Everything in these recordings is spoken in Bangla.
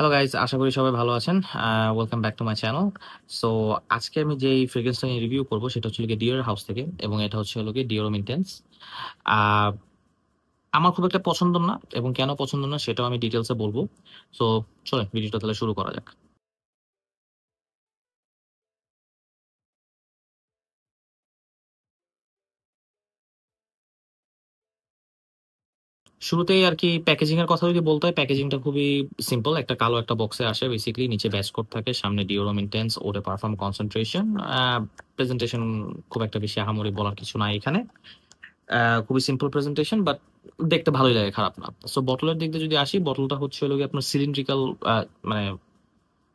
হ্যালো গাইজ, আশা করি সবাই ভালো আছেন। Welcome back to my channel. So আজকে আমি যেই ফ্রেগ্রেন্সটা নিয়ে রিভিউ করবো সেটা হচ্ছে ডিওর হাউস থেকে, এবং এটা হচ্ছে ডিওর ইন্টেন্স। আমার খুব একটা পছন্দ না, এবং কেন পছন্দ না সেটাও আমি ডিটেলসে বলবো। সো চলেন ভিডিওটা তাহলে শুরু করা যাক। শুরুতেই আর কি প্যাকেজিং এর কথা যদি বলতে হয়, প্যাকেজিংটা খুবই সিম্পল। একটা কালো একটা বক্সে আসে, বেসিক্যালি নিচে ব্যাচ কোড থাকে, সামনে ডিওরম ইন্টেন্স ওরে পারফর্ম কনসেন্ট্রেশন। প্রেজেন্টেশন খুব একটা বেশি আহামরি বলার কিছু নাই এখানে। খুবই সিম্পল প্রেজেন্টেশন, বাট দেখতে ভালোই লাগে, খারাপ না। সো বটলের দিক দিয়ে যদি আসি, বটলটা হচ্ছে আপনার সিলিন্ড্রিক্যাল, মানে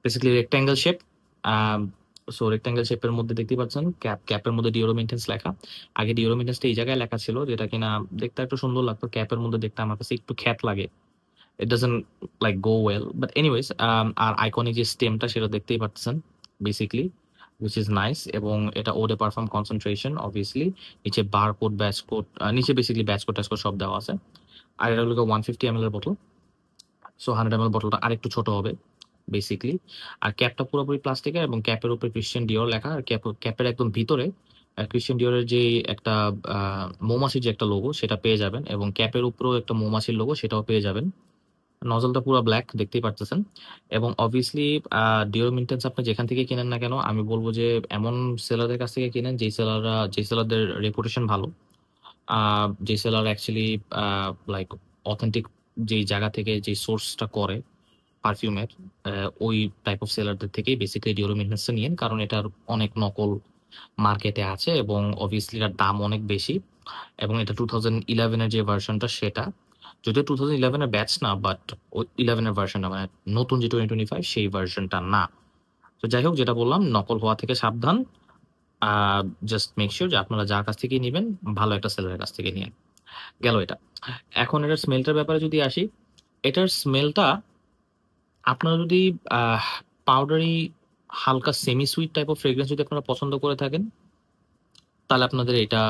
basically rectangle shape. So rectangle শেপের মধ্যে দেখতে পাচ্ছেন ক্যাপের মধ্যে ডিওরো মেইনটেন্স লেখা। আগে ডিওরো মেইনটেন্সটা এই জায়গায় লেখা ছিল, যেটা কিনা দেখতে একটু সুন্দর লাগতো। ক্যাপের মধ্যে দেখতে আমার কাছে একটু খ্যাত লাগে, it doesn't like go well, but anyways. আর আইকনিক যে স্টেমটা সেটা দেখতেই পাচ্ছেন বেসিক্যালি, which is nice। এবং এটা ওডে পারফর্ম কনসেন্ট্রেশন অবভিয়াসলি। নিচে বার কোড, ব্যাচ কোড, নিচে basically batch code touch code সব দেওয়া আছে। আর এটা হলো 150 ml এর বোতল। সো 100 ml বোতলটা আরেকটু ছোট হবে বেসিক্যালি। আর ক্যাপটা পুরোপুরি প্লাস্টিকের, এবং ক্যাপের উপরে ক্রিশ্চিয়ান ডিওর লেখা। আর ক্যাপের একদম ভিতরে ক্রিশ্চিয়ান ডিওরের যে একটা মৌমাছির যে একটা লোগো সেটা পেয়ে যাবেন, এবং ক্যাপের উপরেও একটা মৌমাছির লোগো সেটাও পেয়ে যাবেন। নজলটা পুরো ব্ল্যাক দেখতেই পারতেছেন। এবং অবভিয়াসলি ডিওর মেইনটেন্স আপনি যেখান থেকে কিনেন না কেন, আমি বলবো যে এমন সেলারদের কাছ থেকে কিনেন যেই সেলারদের রেপুটেশন ভালো, যে সেলার অ্যাকচুয়ালি লাইক অথেন্টিক, যেই জায়গা থেকে যে সোর্সটা করে পারফিউমের, ওই টাইপ অফ সেলারদের থেকেই বেসিক্যালি ডিওর মেইনটেন্সটা নিয়েন, কারণ এটার অনেক নকল মার্কেটে আছে, এবং অবভিয়াসলি এটার দাম অনেক বেশি। এবং এটা 2011-এর যে ভার্সনটা সেটা, যদিও 2011-এর ব্যাচ না, বাট ওই 11-এর ভার্সনটা, মানে নতুন যে 2025 সেই ভার্সনটা না। তো যাই হোক, যেটা বললাম, নকল হওয়া থেকে সাবধান। জাস্ট মেক শিওর যে আপনারা যার কাছ থেকেই নেবেন ভালো একটা সেলারের কাছ থেকে নিয়ে গেল এটা। এখন এটার স্মেলটার ব্যাপারে যদি আসি, এটার স্মেলটা আপনারা যদি পাউডারি, হালকা semi sweet type of fragrance যদি আপনারা পছন্দ করে থাকেন, তাহলে আপনাদের এটা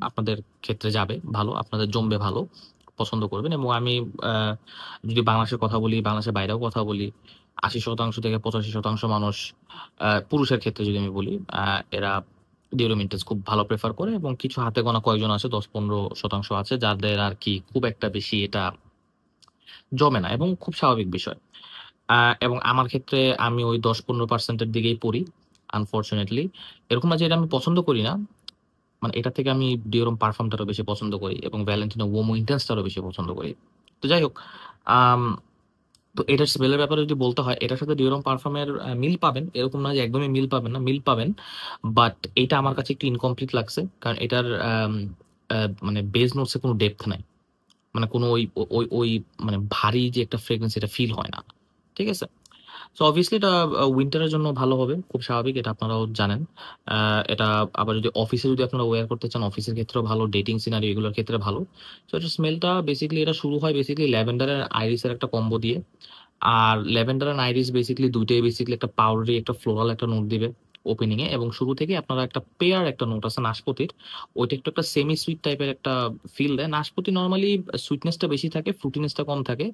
আপনাদের ক্ষেত্রে যাবে ভালো, আপনাদের জমবে ভালো, পছন্দ করবেন। এবং আমি আহ, যদি বাংলাদেশের কথা বলি, বাংলাদেশের বাইরেও কথা বলি, 80% থেকে 85% মানুষ, পুরুষের ক্ষেত্রে যদি আমি বলি, এরা ডিওডোরেন্ট মেইনটেন্স খুব ভালো প্রেফার করে। এবং কিছু হাতে গোনা কয়েকজন আছে, 10-15% আছে যাদের আর কি খুব একটা বেশি এটা জমে না, এবং খুব স্বাভাবিক বিষয়। এবং আমার ক্ষেত্রে আমি ওই 10-15%-এর দিকেই পড়ি, আনফর্চুনেটলি। এরকম না যে এটা আমি পছন্দ করি না, মানে এটা থেকে আমি ডিওরম পারফিউমটারও বেশি পছন্দ করি, এবং ভ্যালেন্টিনো ওমো ইন্টেন্সটারও বেশি পছন্দ করি। তো যাই হোক, আম, তো এটার স্মেলের ব্যাপারে যদি বলতে হয়, এটার সাথে ডিওরম পারফিউমের মিল পাবেন, এরকম না যে একদমই মিল পাবেন না, মিল পাবেন। বাট এটা আমার কাছে একটু ইনকমপ্লিট লাগছে, কারণ এটার মানে বেজ নোটসে কোনো ডেপথ নাই। মানে কোনো ওই ওই ওই মানে ভারী যে একটা ফ্রেগ্রেন্স, এটা ফিল হয় না। ঠিক আছে। সো অবভিয়াসলি এটা উইন্টারের জন্য ভালো হবে, খুব স্বাভাবিক, এটা আপনারাও জানেন। এটা আবার যদি অফিসে যদি আপনারা ওয়্যার করতে চান, অফিসের ক্ষেত্রেও ভালো, ডেটিং সিনারি এগুলোর ক্ষেত্রে ভালো। সো এটা স্মেলটা বেসিক্যালি, এটা শুরু হয় বেসিক্যালি ল্যাভেন্ডার আর আইরিসের একটা কম্বো দিয়ে। আর ল্যাভেন্ডার অ্যান্ড আইরিস বেসিক্যালি দুইটাই বেসিক্যালি একটা পাউডারি, একটা ফ্লোরাল একটা নোট দিবে ওপেনিং এ। এবং শুরু থেকে আপনারা একটা পেয়ার একটা নোট আছে নাশপাতির, ওইটা একটু একটা সেমি সুইট টাইপের একটা ফিল দেয়। নাশপাতি নর্মালি সুইটনেসটা বেশি থাকে, ফ্রুটিনেসটা কম থাকে।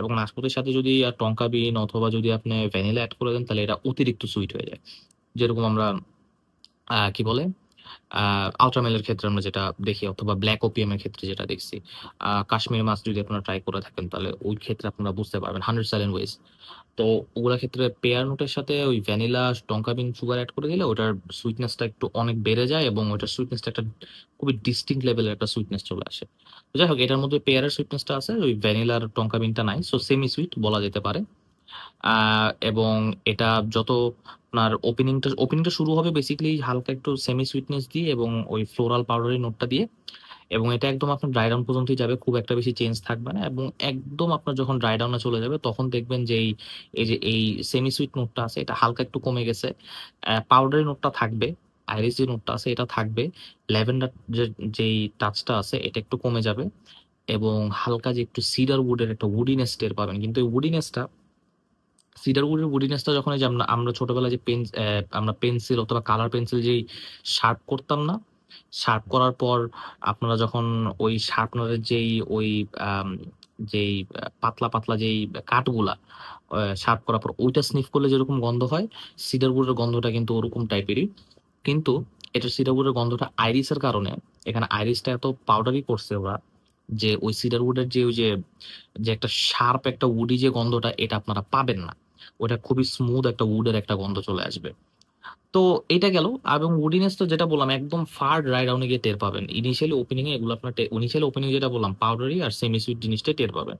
এবং নাশপাতির সাথে যদি টঙ্কা বিন অথবা যদি আপনি ভ্যানিলা অ্যাড করে দেন, তাহলে এটা অতিরিক্ত সুইট হয়ে যায়। যেরকম আমরা কি বলে আল্ট্রামেলের ক্ষেত্রে আমরা যেটা দেখি, অথবা ব্ল্যাক ওপিয়াম এর ক্ষেত্রে যেটা দেখছি। কাশ্মীর মাছ যদি আপনারা ট্রাই করে থাকেন, তাহলে ওই ক্ষেত্রে আপনারা বুঝতে পারবেন 100 ওয়েজ। তো ওগুলা ক্ষেত্রে পেয়ার নোটের সাথে ওই ভ্যানিলা টঙ্কা বিন সুগার অ্যাড করে দিলে ওটার সুইটনেসটা একটু অনেক বেড়ে যায়, এবং ওটার সুইটনেসটা একটা খুবই ডিস্টিংক্ট লেভেলের একটা সুইটনেস চলে আসে। তো যাই হোক, এটার মধ্যে পেয়ারের সুইটনেসটা আছে, ওই ভ্যানিলার টঙ্কা বিনটা নাই, সো সেমি সুইট বলা যেতে পারে। এবং এটা যত আপনার ওপেনিংটা শুরু হবে বেসিক্যালি হালকা একটু সেমি সুইটনেস দিয়ে, এবং ওই ফ্লোরাল পাউডারি নোটটা দিয়ে। এবং এটা একদম আপনার ড্রাই ডাউন পর্যন্তই যাবে, খুব একটা বেশি চেঞ্জ থাকবে না। এবং একদম আপনার যখন ড্রাই ডাউনে চলে যাবে, তখন দেখবেন যে এই সেমি সুইট নোটটা আছে এটা হালকা একটু কমে গেছে। পাউডারি নোটটা থাকবে, আইরিস যে নোটটা আছে এটা থাকবে, ল্যাভেন্ডার যে যেই টাচটা আছে এটা একটু কমে যাবে। এবং হালকা যে একটু সিডার উডের একটা উডিনেস টের পাবেন, কিন্তু এই উডিনেসটা, সিডার উডের উডিনেসটা যখন এই যে আমরা আমরা ছোটবেলায় যে আমরা পেন্সিল অথবা কালার পেন্সিল যেই শার্প করতাম না, শার্প করার পর আপনারা যখন ওই শার্পনারের যেই ওই যেই পাতলা পাতলা যেই কাঠগুলা শার্প করার পর ওইটা স্নিফ করলে যেরকম গন্ধ হয়, সিডার উডের গন্ধটা কিন্তু ওরকম টাইপেরই। কিন্তু এটা সিডার উডের গন্ধটা আইরিসের কারণে, এখানে আইরিসটা এত পাউডারি করছে ওরা যে ওই সিডার উডের যে ওই যে যে একটা শার্প একটা উডি যে গন্ধটা এটা আপনারা পাবেন না। ওটা খুবই স্মুথ একটা উডের একটা গন্ধ চলে আসবে। তো এটা গেল। এবং উডিনেস তো যেটা বললাম একদম ফার ড্রাই ডাউনে গিয়ে টের পাবেন। ইনিশিয়ালি ওপেনিং এ এগুলো আপনার ইনিশিয়ালি ওপেনিং যেটা বললাম পাউডারি আর সেমি সুইট জিনিসটা টের পাবেন।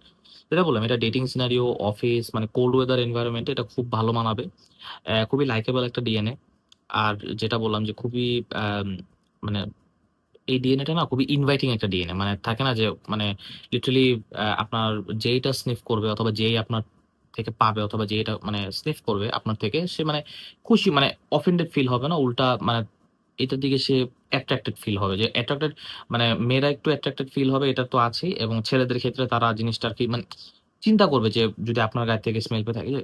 যেটা বললাম এটা ডেটিং সিনারিও, অফিস মানে কোল্ড ওয়েদার এনভায়রনমেন্টে এটা খুব ভালো মানাবে। খুবই লাইকেবল একটা ডিএনএ। আর যেটা বললাম যে খুবই আম, মানে এই ডিএনএটা না খুবই ইনভাইটিং একটা ডিএনএ, মানে থাকে না যে মানে লিটারালি আপনার যেইটা স্নিফ করবে অথবা যেই আপনার থেকে পাবে অথবা যেটা মানে স্নিফ করবে আপনার থেকে সে মানে খুশি মানে অফেন্ডেড ফিল হবে না, উল্টা মানে এটার দিকে সে অ্যাট্রাক্টেড ফিল হবে, যে অ্যাট্রাক্টেড মানে মেয়েরা একটু অ্যাট্রাক্টেড ফিল হবে এটা তো আছেই, এবং ছেলেদের ক্ষেত্রে তারা জিনিসটা আর কি মানে চিন্তা করবে যে যদি আপনার গায়ে থেকে স্মেল পেয়ে থাকে যে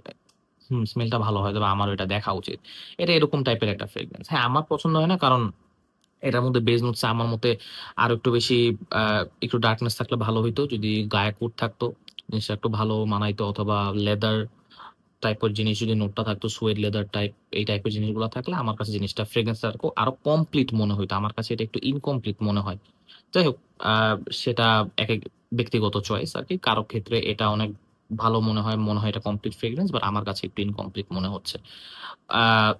স্মেলটা ভালো হয় তবে আমার এটা দেখা উচিত। এটা এরকম টাইপের একটা ফ্রেগরেন্স। হ্যাঁ আমার পছন্দ হয় না, কারণ এটার মধ্যে বেজ নোটস আমার মতে আরো একটু বেশি একটু ডার্কনেস থাকলে ভালো হইতো, যদি গায়ে কোট থাকতো জিনিসটা একটু ভালো মানাইতো, অথবা লেদার টাইপের জিনিস যদি নোটটা থাকতো, সুয়েড লেদার টাইপ এই টাইপের জিনিসগুলো থাকলে আমার কাছে জিনিসটা ফ্রেগ্রেন্স আরো কমপ্লিট মনে হইতো। আমার কাছে এটা একটু ইনকমপ্লিট মনে হয়। যাই হোক, আহ, সেটা এক এক ব্যক্তিগত চয়েস আর কি। কারো ক্ষেত্রে এটা অনেক ভালো মনে হয় এটা কমপ্লিট ফ্রেগ্রেন্স, বাট আমার কাছে একটু ইনকমপ্লিট মনে হচ্ছে।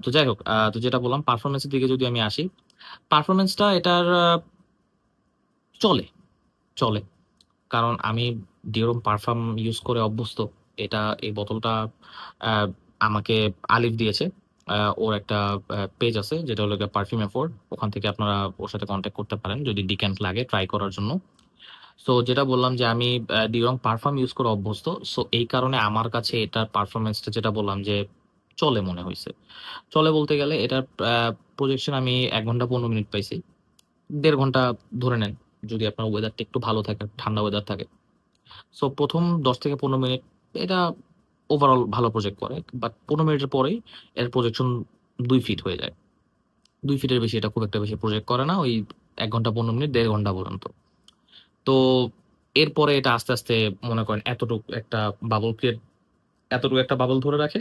তো যাই হোক, তো যেটা বললাম পারফরমেন্সের দিকে যদি আমি আসি, পারফরমেন্সটা এটার চলে চলে, কারণ আমি ডিওরম পারফিউম ইউজ করে অভ্যস্ত। এটা এই বোতলটা আহ, আমাকে আলিফ দিয়েছে। ওর একটা পেজ আছে যেটা হলো পারফিউম এফোর্ড, ওখান থেকে আপনারা ওর সাথে কন্ট্যাক্ট করতে পারেন যদি ডিক্যান্ট লাগে ট্রাই করার জন্য। সো যেটা বললাম যে আমি ডিওরম পারফিউম ইউজ করে অভ্যস্ত, সো এই কারণে আমার কাছে এটার পারফরমেন্সটা যেটা বললাম যে চলে মনে হয়েছে। চলে বলতে গেলে এটার প্রজেকশন আমি 1 ঘন্টা 15 মিনিট পাইছি। 1.5 ঘন্টা ধরে নেন যদি আপনার ওয়েদারটা একটু ভালো থাকে, ঠান্ডা ওয়েদার থাকে। সো প্রথম 10 থেকে 15 মিনিট এটা ওভারঅল ভালো প্রজেক্ট করে, বাট 15 মিনিটের পরেই এর প্রজেকশন 2 ফিট হয়ে যায়। 2 ফিটের বেশি এটা খুব একটা বেশি প্রজেক্ট করে না, ওই 1 ঘন্টা 15 মিনিট 1.5 ঘন্টা পর্যন্ত। তো এরপরে এটা আস্তে আস্তে মনে করেন এতটুকু একটা বাবল ধরে রাখে।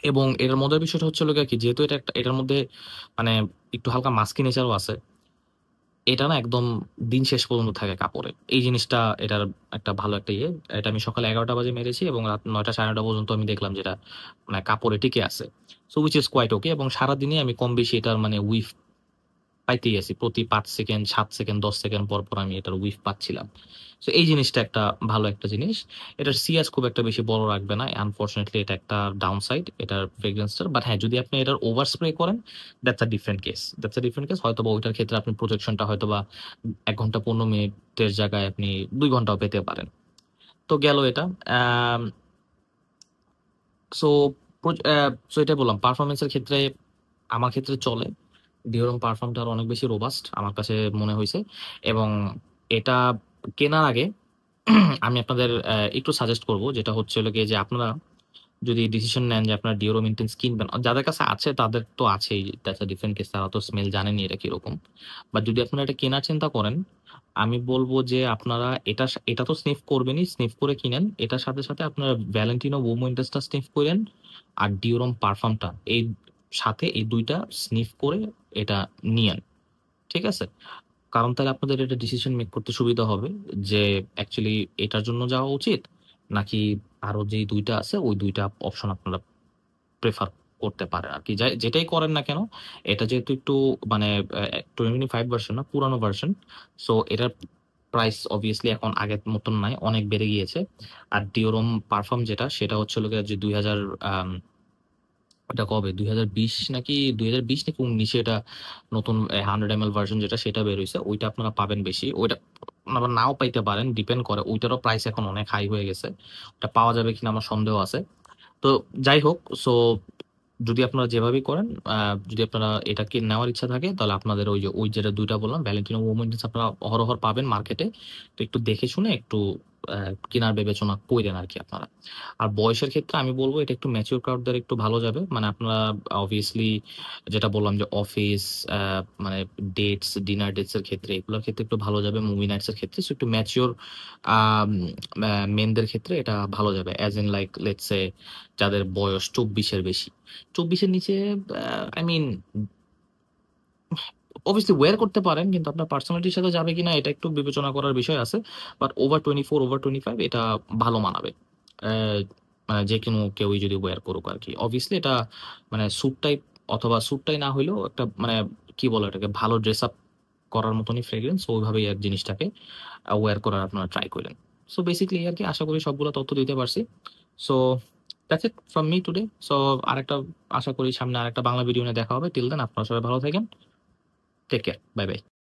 এবং এর মজার বিষয়টা হচ্ছে লোক কি, যেহেতু এটা একটা এটার মধ্যে মানে একটু হালকা মাস্কি নেচারও আছে, এটা না একদম দিন শেষ পর্যন্ত থাকে কাপড়ে। এই জিনিসটা এটার একটা ভালো একটা ইয়ে। এটা আমি সকালে 11টা বাজে মেরেছি এবং রাত 9টা 9:30 পর্যন্ত আমি দেখলাম যেটা মানে কাপড়ে টিকে আছে। So which is quite okay. এবং সারাদিনে আমি কম বেশি এটার মানে উইফ পাইতেই আছি, প্রতি 5 সেকেন্ড 7 সেকেন্ড 10 সেকেন্ড পর পর আমি এটার উইফ পাচ্ছিলাম। তো এই জিনিসটা একটা ভালো একটা জিনিস। এটার সিএস খুব একটা বেশি বড় রাখবে না, আনফরচুনেটলি এটা একটা ডাউন সাইড এটার ফ্রেগ্রেন্সটার। বাট হ্যাঁ যদি আপনি এটার ওভার স্প্রে করেন দ্যাটস আ ডিফারেন্ট কেস হয়তো বা ওইটার ক্ষেত্রে আপনি প্রজেকশনটা হয়তো বা 1 ঘন্টা 15 মিনিটের জায়গায় আপনি 2 ঘন্টাও পেতে পারেন। তো গেল এটা। সো সো এটা বললাম পারফরমেন্সের ক্ষেত্রে আমার ক্ষেত্রে চলে। ডিওরম পারফর্মটা আরো অনেক বেশি রোবাস্ট আমার কাছে মনে হয়েছে। এবং এটা কেনার আগে আমি আপনাদের একটু সাজেস্ট করব, যেটা হচ্ছে হলো গিয়ে যে আপনারা যদি ডিসিশন নেন যে আপনার ডিওরম ইন্টেন্স কিনবেন, যাদের কাছে আছে তাদের তো আছেই, দ্যাটস আ ডিফারেন্ট কেস, তারা তো স্মেল জানেনি এটা কিরকম। বাট যদি আপনারা এটা কেনার চিন্তা করেন, আমি বলবো যে আপনারা এটা তো স্নিফ করবেনই, স্নিফ করে কিনেন, এটার সাথে সাথে আপনারা ভ্যালেন্টিনো ওমো ইন্টেন্সটা স্নিফ করেন, আর ডিওরম পারফিউমটা এই সাথে এই দুইটা স্নিফ করে এটা নিয়েন। ঠিক আছে? কারণ তাহলে আপনাদের এটা ডিসিশন মেক করতে সুবিধা হবে যে অ্যাকচুয়ালি এটার জন্য যাওয়া উচিত নাকি আরো যেই দুইটা আছে ওই দুইটা অপশন আপনারা প্রেফার করতে পারেন আর কি। যেটাই করেন না কেন, এটা যেহেতু একটু মানে 25 ভার্সন না, পুরানো ভার্সন। সো এটার প্রাইস অবভিয়াসলি এখন আগের মতন নাই, অনেক বেড়ে গিয়েছে। আর ডিওরম পারফিউম যেটা সেটা হচ্ছে লোকে যে 2000 এটা কবে 2020 নাকি 2019 এটা নতুন 100 ml ভার্সন যেটা সেটা বের হয়েছে, ওইটা আপনারা পাবেন বেশি। ওইটা আবার নাও পাইতে পারেন, ডিপেন্ড করে, ওইটারও প্রাইস এখন অনেক হাই হয়ে গেছে। ওটা পাওয়া যাবে কিনা আমার সন্দেহ আছে। তো যাই হোক, সো যদি আপনারা যেভাবেই করেন, যদি আপনারা এটাকে নেওয়ার ইচ্ছা থাকে তাহলে আপনাদের ওই যেটা দুইটা বললাম ভ্যালেন্টিনো ওমেন্স আপনারা অহরহ পাবেন মার্কেটে। তো একটু দেখে শুনে একটু কেনার বিবেচনা কইরেন আরকি আপনারা। আর বয়সের ক্ষেত্রে আমি বলব এটা একটু ম্যাচিউর ক্রাউডদের একটু ভালো যাবে। মানে আপনারা obviously যেটা বললাম যে অফিস, আ মানে ডেটস, ডিনার ডেটস এর ক্ষেত্রে এগুলোর ক্ষেত্রে একটু ভালো যাবে। মুভি নাইটস এর ক্ষেত্রে সো একটু ম্যাচিউর আম মেনদের ক্ষেত্রে এটা ভালো যাবে। As in like let's say যাদের বয়স ২৪ এর বেশি। ২৪ এর নিচে আই মিন obviously ওয়্যার করতে পারেন কিন্তু আপনার পার্সোনালিটির সাথে যাবে কিনা এটা একটু বিবেচনা করার বিষয় আছে। বাট ওভার 24, ওভার 25 এটা ভালো মানাবে। অ্যা মানে যেকোনো কেউই যদি ওয়্যার করুক আরকি। obviously এটা মানে স্যুট টাইপ অথবা স্যুট টাই না হইলেও একটা মানে কি বলে এটাকে ভালো ড্রেস আপ করার মতনই ফ্রেগ্রেন্স ওইভাবেই এক জিনিসটাকে ওয়্যার করার আপনারা ট্রাই করেন। সো বেসিক্যালি এই আরকি আশা করি সবগুলো তথ্য দিতে পারছি। So that's it from me today. So আরেকটা আশা করি সামনে আরেকটা বাংলা ভিডিও নিয়ে দেখা হবে। টিল দেন আপনারা সবাই ভালো থাকেন। Take care. Bye, by.